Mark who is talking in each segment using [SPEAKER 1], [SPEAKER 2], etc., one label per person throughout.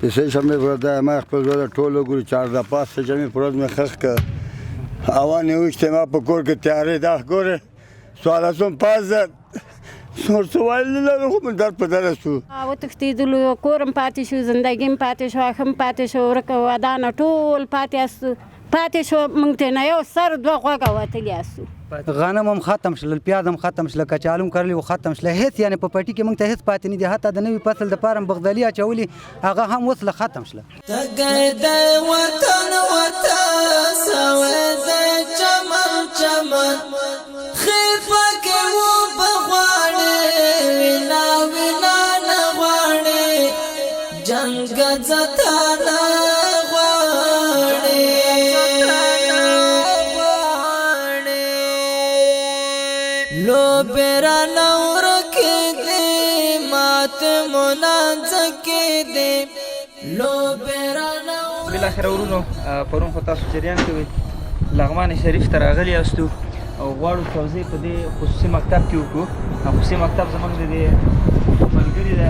[SPEAKER 1] د سه شنبې په ورځ دا ما خپل زوی ټول وګورو 14 5 سه شنبې په ورځ مې خښ کړ هوا نه وشته ما په کور کې تیارې دا ګوره 14,000 نور څه ویل نه لرو خو من در په دره شو
[SPEAKER 2] وتښتېدلو کور هم پاتې شو زندګي هم پاتې شو اخ هم پاتې شو ورکه ودانه ټول پاتې شو موږ ته نه یو سر دوه غوږه وتلي یاستو
[SPEAKER 3] غنم هم ختم شول پیاز هم ختم شول کچالو هم کرلي و ختم شول هېڅ یعنې په پټي کې موږ ته هېڅ پاتې نه دي حتی د نوي فصل دپاره هم بغدلي اچولي هغه هم اوس له ختم شله
[SPEAKER 4] تږی د وطن سوی د چمن چمن خیفه کې اوبه غواړې وینا وینا نه غواړې جنګ ځتا نه بیرا نور کې دې مات منانځ کې دې لو بیرا نور
[SPEAKER 5] بالاخره ورونو پرون خو تاسو جریان کوي لغمان شریف ته راغلي یاستو او غواړو توضیح په دې خصوصي مکتب کې وکړو خصوصي مکتب زموږ د دې ملګري دی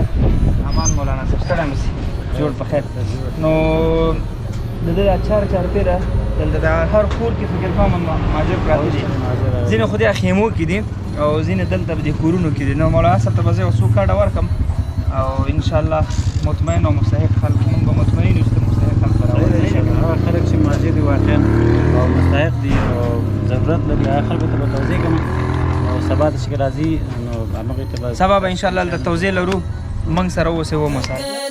[SPEAKER 5] امان مولانا صاحب سلام سي جوړ په خیر نو د دې چارپیره دلته د هر کور کې فکر کوم ماجر پراته دي ځینې خو دې خیمو کې دي او ځینې دلته د کورونو کې دي نو مولانا صاحب ته به زه یو څو کارډه ورکړم او انشاءالله مطمئن او مستحق خلک موږ به مطمئن یو چې مستحق خلک به راولي
[SPEAKER 6] هغه خلک چې ماجر دي واقعا او مستحق دي او ضرورت لري هغه خلکو ته به توضیح کوم او سبا ته چې راځي نو همغې ته به
[SPEAKER 5] سبا به انشاءالله دلته توضیح لرو موږ سره اوسئ ومو سره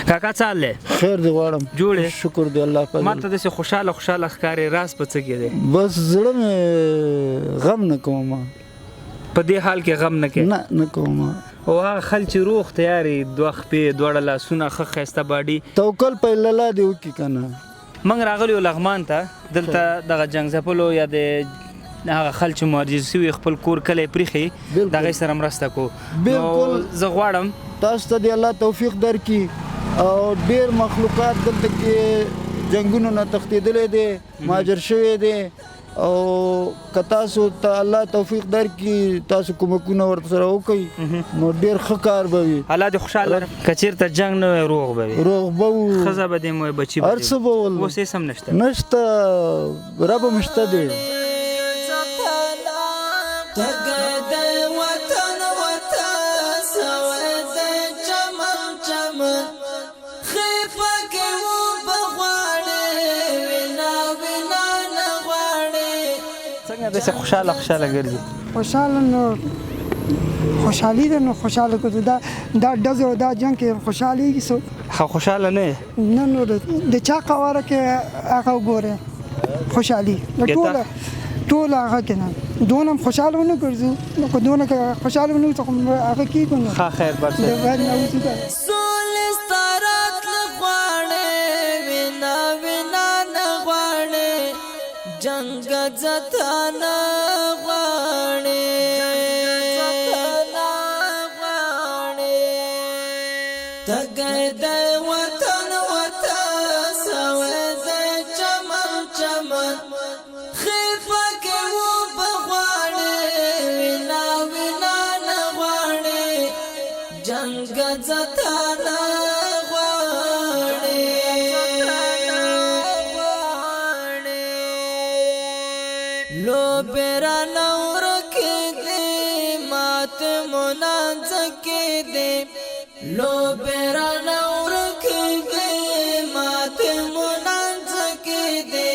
[SPEAKER 5] کاکا څه حال دی
[SPEAKER 7] خیر دی غواړم
[SPEAKER 5] جوړ یې
[SPEAKER 7] شکر دی الله پاک
[SPEAKER 5] ما ته داسې خوشحاله ښکارې راز په څه کې دی
[SPEAKER 7] بس زړه مې غم نه کوم
[SPEAKER 5] په دې حال کې غم نه کوې
[SPEAKER 7] نه کوم
[SPEAKER 5] او هغه خل چې روغ تیار یې دوه خپې دواړه لاسونه ښه ښایسته باډي
[SPEAKER 7] توکل په الله دې وکړي که نه
[SPEAKER 5] موږ راغلي یو لغمان ته دلته دغه جنګ ځپلو یا د هغه خل چې مهاجر شوي خپل کور کلی پرېښي د هغې سره مرسته کوو
[SPEAKER 7] بالکل
[SPEAKER 5] زه غواړم
[SPEAKER 7] تاسو ته دې الله توفیق درکړي او ډېر مخلوقات دلته کې جنګونو نه تښتېدلی دی مهاجر شوی دی او که تاسو ته الله توفیق درکړي تاسو کومکونه ورسره وکړئ نو ډېر ښه کار به وي
[SPEAKER 5] الله دې خوشحاله که چېرته جنګ نه وی روغ به وي
[SPEAKER 7] روغ به وو
[SPEAKER 5] ښځه به دې مو بچي به
[SPEAKER 7] هر څه به ول
[SPEAKER 5] اوس هېڅ هم نشته
[SPEAKER 7] نشته رب هم شته دی
[SPEAKER 5] داسې خوشحاله ګرځي
[SPEAKER 8] خوشحاله نو خوشحالي ده نو خوشحاله کړو دا ډزې او دا جنګ کې خوشحالېږي څوک
[SPEAKER 5] خوشحاله نه
[SPEAKER 8] نه نو د چا قواره کې هغه وګوره خوشحالي ټول هغه کې نه دونه خوشحاله ونه ګرځو نو که دونه خوشحاله ونه ګرځو هغه کېږو نو
[SPEAKER 5] ښه خیر برسه
[SPEAKER 4] جنگ ځتا نه غواړې تږی د وطن سوی د چمن چمن خیفه کې اوبه غواړې وینا وینا نه غواړې جنګ ځتا نه بیرا نور کې دې مات منانځ کې دې لو بیرا نور کې دې مات منانځ کې دې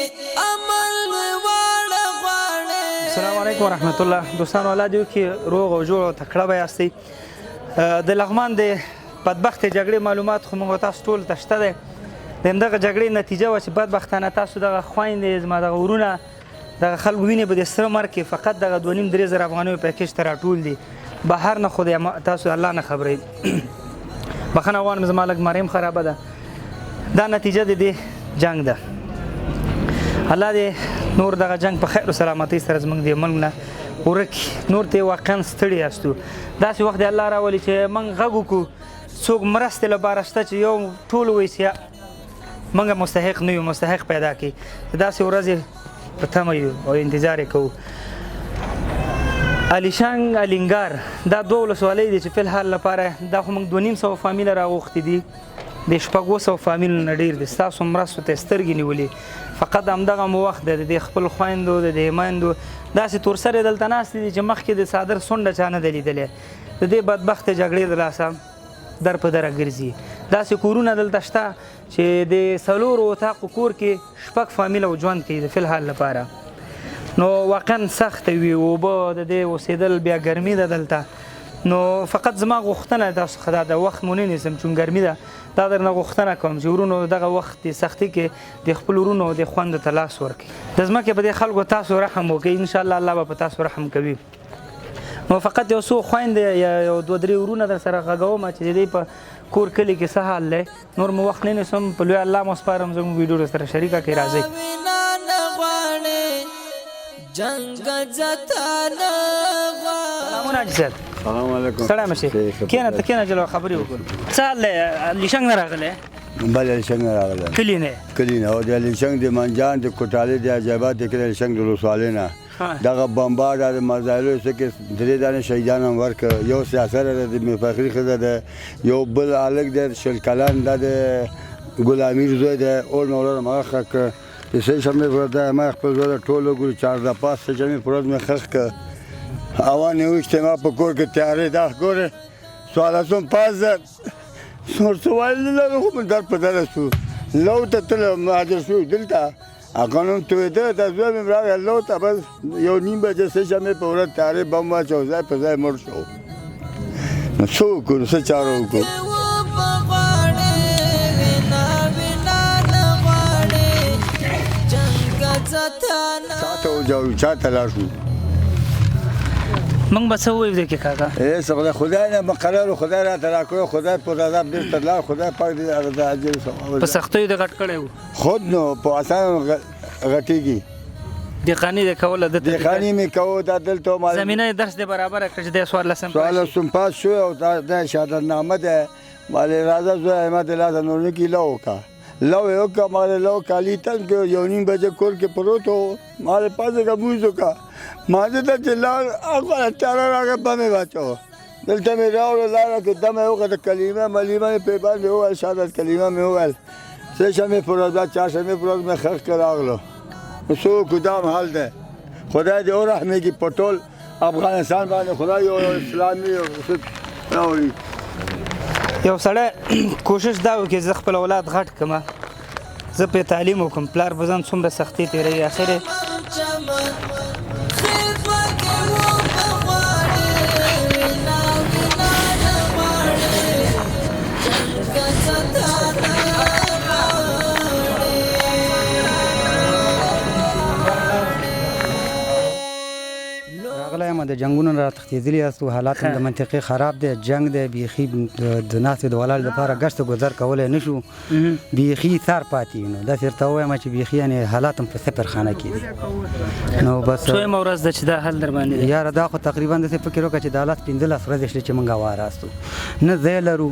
[SPEAKER 4] عمل واړه غواړې.
[SPEAKER 5] السلام علیکم ورحمت الله دوستانو الله دې وکړي روغ او جوړ او تکړه به یاستئ د لغمان د بدبختې جګړې معلومات خو موږ تاسو ټولو ته شته دی د همدغه جګړې نتیجه وه چې بدبختانه تاسو دغه خویندې زما دغه ورونه دغه خلک وینې به د سره مرګ کې فقط دغه 2.5-3 زره افغانیو پیکیج ته راټول دي بهر نه خو تاسو الله نه خبرئ بخښنه غواړم زما لږ مریم خرابه ده دا نتیجه د دې جنګ ده الله دې نور دغه جنګ په خیر و سلامتۍ سره زموږ د ملک نه ورکړي نور ته واقعا ستړي یاستو داسې وخت دی الله راولي چې موږ غږ وکړو څوک مرستې لپاره شته چې یو ټول وایي چې موږ مستحق نه یو، مستحق پیدا کړي. داسې ورځې په تمه یو او انتظار یې کوو. علیشنګ الینګار دا 2 ولسوالۍ دي چې فی الحال لپاره دا خو موږ 2500 فامیله راغوښتي دي، د 600 فامیلو نه ډېر دي. ستاسو مرستو ته سترګې نیولې، فقط همدغه مو وخت دی د خپل خویندو د میندو داسې تورسرې دلته ناستې دي چې مخکې د څادر څنډه چا نه ده لیدلې. د دې بدبختې جګړې د لاسه در په دره ګرځي. داسې کورونه دلته شته چې د 4 اتاقو کور کې 6 فامیله ژوند کوي د فی الحال لپاره. نو واقعا سخت وي، اوبه د دې اوسېدل، بیا ګرمي ده دلته. نو فقط زما غوښتنه تاسو څخه دا د وخت مو نه نیسم چون ګرمي ده، دا درنه غوښتنه کوم چې ورونو دغه وخت د سختي کې د خپل ورونو د خوندو ته لاس ورکړي. د ځمکې په دې خلکو تاسو رحم وکړئ، انشاءالله الله به په تاسو رحم کوي. نو فقط یو څو خویندې یا یو 2-3 ورونه در سره غږوم چې د دې په کور کلي کې څه حال دی. نور مو وخت نه نیسم، په لوی الله مو سپارم، زموږ ویډیو سره شریکه کړئ. راځئ. سلامونه حاجي صاحب.
[SPEAKER 1] سلام علیکم.
[SPEAKER 5] سلام مشه. کینه ته کینه جلو خبرې وکړو. څه حال دی؟ علیشنګ نه راغلی؟
[SPEAKER 1] بله علیشنګ نه راغلی.
[SPEAKER 5] کلي نه؟
[SPEAKER 1] کلي نه. او د علیشنګ د منجان د کوټالې د عجایبات د کلي علیشنګ د ولسوالۍ نه دغه بمبار د مزایلو څه کې 3 دانې شهیدان هم ورکړه. یو سیاسر د مفخري ښځه ده، یو بل هلک دی شل کلن دا د ګلامیر زوی دی، اور مولانا مغه ښخ کړ. د سه شنبې په ورځ ما خپل زوی ټول وګورو 14 سه شنبې په ورځ مې ښخ کړ. هوا نه وشته، ما په کور کې تیارې دا ګوره 14 نور څه ویل نه لرو، خو در په دره شو. لو ته تلم مهاجر شو دلته قانون تویده د زوی مې راغی لو ته، بس 1:30 بجې سه شنبې په ورځ تیارې بم واچو، ځای په ځای مړ شو. نو څه وکړو، څه چاره وکړو؟ چاته وجاړو، چاته لاړ شو؟
[SPEAKER 5] موږ به څه ووایو دې کې کاکا؟
[SPEAKER 1] هېڅ خدای نه مقرر، خدای راته راکړی، خدای په عذاب بېرته لاړ، خدای پاک دې هغه اجر
[SPEAKER 5] په سختیو دې غټ کړی و.
[SPEAKER 1] خود نو په اسانه غټېږي.
[SPEAKER 5] دهقاني دې کوله؟
[SPEAKER 1] دهقاني مې کوو، دا دلته
[SPEAKER 5] زمینه یې درس دې برابره کړه چې دی
[SPEAKER 1] 14 پاس شو او دا شهادتنامه ده. مالې راځه زوی ما د لاسه نور نه کي لو وکړه. لو یې وکړه، مالې لو کالي تن کې 1:30 بجې کور کې پروت و. مالې پاسېږه لمونځ وکړه، مانځه ته چې لاړ هغه تیاره راغی، بم یې واچوه. دلته مې راوړه لاره کې دم یې وکړه، کلمه ملیمه مې پرې باندې وویل، شهادت کلمه مې وویل. سه شنبې په ورځ، 4 شنبې په ورځ مې ښخ کړه راغلو. نو څه وکړو، دا هم حال دی. خدای دې ورحمېږي په ټول افغانستان باندې، خدای یو اسلامي راوړي.
[SPEAKER 5] یو سړی کوشش دا وکړي زه خپل اولاد غټ کړم، زه پرې تعلیم وکړم، پلار به ځان څومره سختۍ تېروي، اخر
[SPEAKER 3] راغلی یم، د جنګونو را تښتېدلي یاستو، حالات هم د منطقې خراب دی، جنګ دی، بیخي د ناستې د ولاړ لپاره ګشت ګذر کولی نه شو، بیخي ثار پاتې نو داسې درته ووایم چې بیخي یعنې حالات هم په صفر خانه کې دي. نو بس
[SPEAKER 5] څویمه ورځ ده چې دا حل در باندې دی؟
[SPEAKER 3] یاره دا خو تقریبا داسې فکر وکړه چې دا 15 ورځې شته چې موږ هواره استو، نه ځای لرو،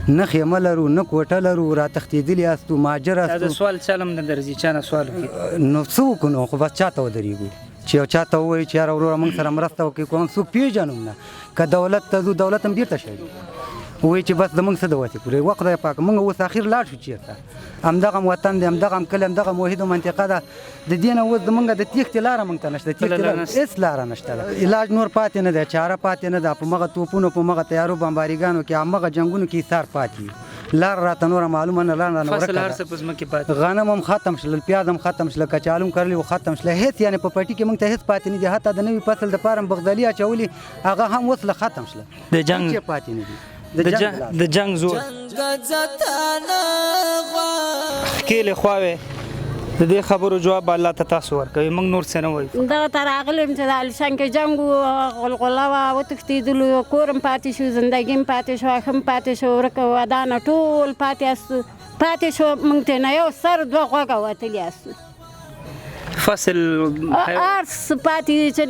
[SPEAKER 3] نه خیمه لرو، نه کوټه لرو، را تښتېدلي یاستو، مهاجر
[SPEAKER 5] دا د
[SPEAKER 3] استو.
[SPEAKER 5] سوال چل هم نه درځي، چا نه سوال وکړي
[SPEAKER 3] نو څه وکړو نو، خو بس چاته ودرېږو چې یو چاته ووایي چې یاره وروره موږ سره مرسته وکړي، خو موږ څوک پېژنو نه. که دولت ته ځو، دولت هم بېرته شي وایي چې بس زموږ څه د وسې پورې وه خدای پاک. موږ اوس اخر لاړ شو چېرته، همدغه وطن دی، همدغه کلی، همدغه موحد منطقه ده. د دې نه اوس زموږ د تېښتې لاره موږ ته نشته، تېښتې لاره هېڅ لاره نشته ده، علاج نور پاتې نه دی، چاره پاتې نه ده. په مغه توپونو، په مغه تیارو بمباریګانو کې، همغه جنګونو کې ایثار پاتې یو. لار راته نوره معلومه نه، لار رانه
[SPEAKER 5] فصل هر څه په ځمکې پاتې،
[SPEAKER 3] غنم هم ختم شول، پیاز هم ختم شول، کچالو هم کرلي و ختم شول، هېڅ یعنې په پټي کې موږ ته هېڅ پاتې نه دي. حتی د نوي فصل دپاره هم بغدالي اچولي، هغه هم اوس له ختم شله،
[SPEAKER 5] د جنګ
[SPEAKER 3] پاتې نه دي.
[SPEAKER 5] د جنګ زور ښکېلې خواوې د دې خبرو جواب الله ته تاسو ورکوي، موږ نور څه نه وایو.
[SPEAKER 2] دغه ته راغلم چې د علیشنګ کې جنګ و، غلغله وه، وتښتېدلو، کور هم پاتې شو، زندګي هم پاتې شو، ښه هم پاتې شو، ورکه ودانه ټول پاتې شو. موږ ته نه یو سر 2 غوږه وتلي یاستو.
[SPEAKER 5] فصل
[SPEAKER 2] هر څه پاتې دي چې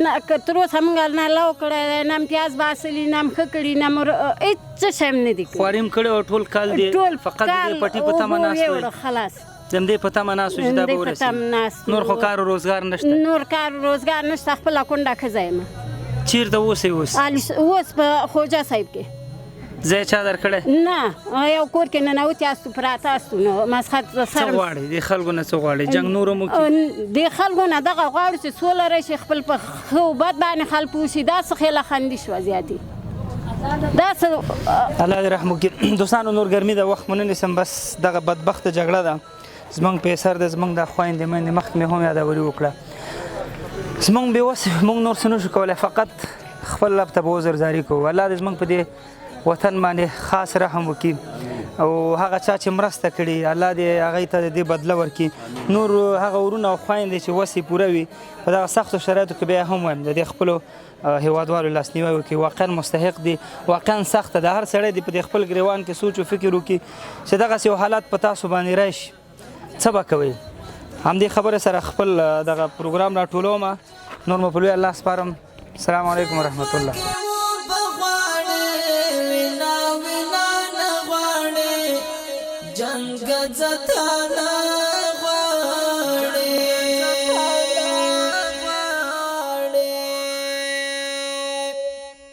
[SPEAKER 2] تر اوسه موږ نه لو کړی دی، نه هم پیاز باسلي، نه هم ښه کړي، نه هم هېڅ څه شی هم نه دي کړي.
[SPEAKER 5] خواري هم کړې او ټول کال دی فقط د پټي په تمه ناست دی.
[SPEAKER 2] خلاص
[SPEAKER 5] زمدې په تمه ناست چې دا به
[SPEAKER 2] همدې په تم
[SPEAKER 5] ورسېږي
[SPEAKER 2] ناست
[SPEAKER 5] نور خو
[SPEAKER 2] وو.
[SPEAKER 5] کار و روزګار نشته
[SPEAKER 2] نور کار روزګار نشته خپله کونډه ښځه یم
[SPEAKER 5] چیرته اوسئ اوس
[SPEAKER 2] اوس په خوجه صاحب کې
[SPEAKER 5] ځای چا درکړی
[SPEAKER 2] نه یو کور کې ننوتي استو پراته استو نو مسخت
[SPEAKER 5] څه
[SPEAKER 2] سر
[SPEAKER 5] غواړئ دې خلکو نه څه غواړئ جنګ نور هم وکړي
[SPEAKER 2] د خلکو نه دغه غواړو چې سوله راشي خپل په ښه و بد باندې خلک پوه شي دا څه خیله خندي شوه زیاتې دا څه
[SPEAKER 5] الله دې رحم وکړي دوستانو نور ګرمي ده وخت مو نه نیسم بس دغه بدبخته جګړه ده زموږ پیسر ده زموږ د خویندې میندې مخکې مې هم یادوري وکړه زموږ بېوسې موږ نور څه نشو کولی فقط خپل رب ته به عذر زاري کوو الله دې زموږ په دې وطن باندې خاص رحم وکړي او هغه چا چې مرسته کړي الله دې هغوی ته د دې بدله ورکړي نور هغه ورونه او خویندې چې وس یې پوره وي په دغه سختو شرایطو کې بیا هم وایم د دې خپلو هیوادوالو لاسنیوی وکړي واقعا مستحق دي واقعا سخته ده هر سړی دې په دې خپل ګریوان کې سوچ و فکر وکړي چې دغسې یو حالات په تاسو باندې راشي څه به کوئ همدې خبرې سره خپل دغه پروګرام راټولوم نور مو په لوی الله سپارم السلام علیکم ورحمت الله
[SPEAKER 4] جنگ زتانا